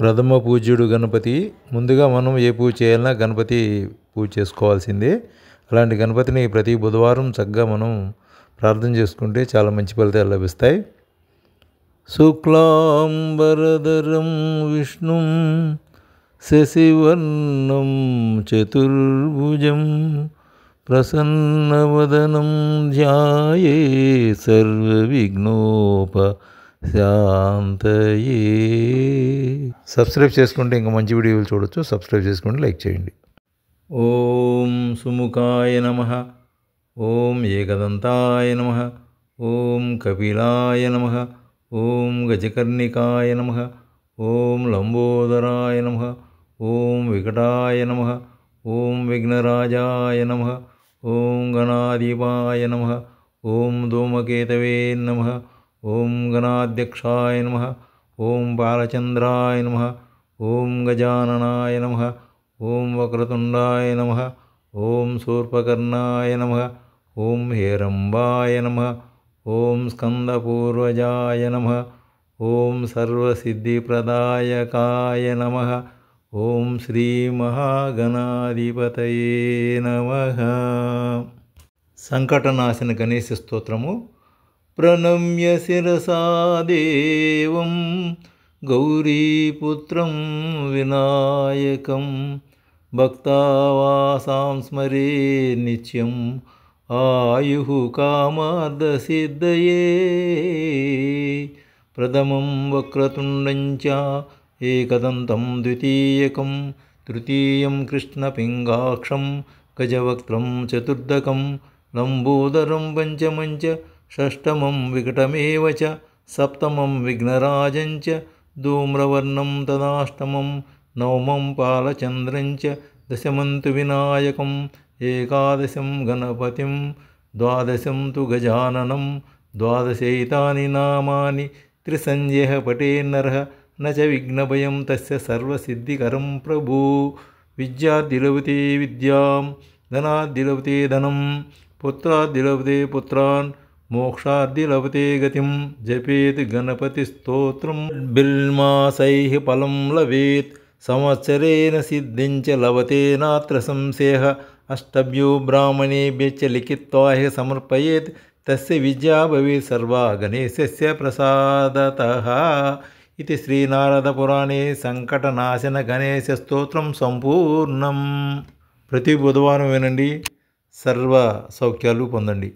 ప్రథమ పూజ్యుడు గణపతి. ముందుగా మనం ఏ పూజ చేయాలన్నా గణపతి పూజ చేసుకోవాల్సిందే. అలాంటి గణపతిని ప్రతి బుధవారం చక్కగా మనం ప్రార్థన చేసుకుంటే చాలా మంచి ఫలితాలు లభిస్తాయి. శుక్లాంబరధరం విష్ణుం శశివర్ణం చతుర్భుజం ప్రసన్నవదనం ధ్యాయే సర్వవిఘ్నోపశాంతయే. సబ్స్క్రైబ్ చేసుకుంటే ఇంకా మంచి వీడియోలు చూడొచ్చు. సబ్స్క్రైబ్ చేసుకుంటే లైక్ చేయండి. ఓం సుముఖాయ నమః. ఓం ఏకదంతాయ నమః. ఓం కపిలాయ నమః. ఓం గజకర్ణికాయ నమః. ఓం లంబోదరాయ నమః. ఓం వికటాయ నమః. ఓం విఘ్నరాజాయ నమః. ఓం గణాధిపాయ నమః. ఓం ధూమకేతవే నమః. ఓం గణాధ్యక్షాయ నమః. ఓం బాలచంద్రాయ నమః. ఓం గజాననాయ నమః. ఓం వక్రతుండాయ నమః. ఓం శూర్పకర్ణాయ నమః. ఓం హేరంబాయ నమః. ఓం స్కందపూర్వజాయ నమః. ఓం సర్వసిద్ధిప్రదాయకాయ నమః. ఓం శ్రీ మహాగణాధిపతయే నమః. సంకటనాశన గణేశ స్తోత్రము. ప్రణమ్య శిరసా దేవం గౌరీపుత్రం వినాయకం భక్తావాసాం స్మరే నిత్యం ఆయుః కామార్థసిద్ధయే. ప్రథమం వక్రతుండం చ ఏకదంతం ద్వితీయకం తృతీయం కృష్ణపింగాక్షం గజవక్త్రం చతుర్దకం లంబోదరం పంచమం చ షష్టమం వికటమేవ చ సప్తమం విఘ్నరాజం చ ధూమ్రవర్ణం తదాష్టమం నవమం పాలచంద్రం చ దశమం తు వినాయకం ఏకాదశం గణపతిం ద్వాదశం తు గజాననం ద్వాదశైతాని నామాని త్రిసంధ్యః పఠేన్నరః న చ విఘ్నభయం తస్య సర్వసిద్ధికరం ప్రభూ. విద్యార్థి లభతే విద్యాం ధనార్థి లభతే ధనం పుత్రార్థి లభతే పుత్రాన్ మోక్షార్థి లభతే గతిం. జపేత్ గణపతి స్తోత్రం బిల్మాసైః ఫలం లభేత్ సంవత్సరేణ సిద్ధిం చ లభతే నాత్ర సంశయః. అష్టభ్యో బ్రాహ్మణేభ్యశ్చ లిఖిత్వా సమర్పయేత్ తస్య విద్యా భవేత్ సర్వా గణేశస్య ప్రసాదతః. ఇది శ్రీనారదపురాణే సంకటనాశన గణేశ స్తోత్రం సంపూర్ణం. ప్రతి బుధవారం వినండి, సర్వ సౌఖ్యాలు పొందండి.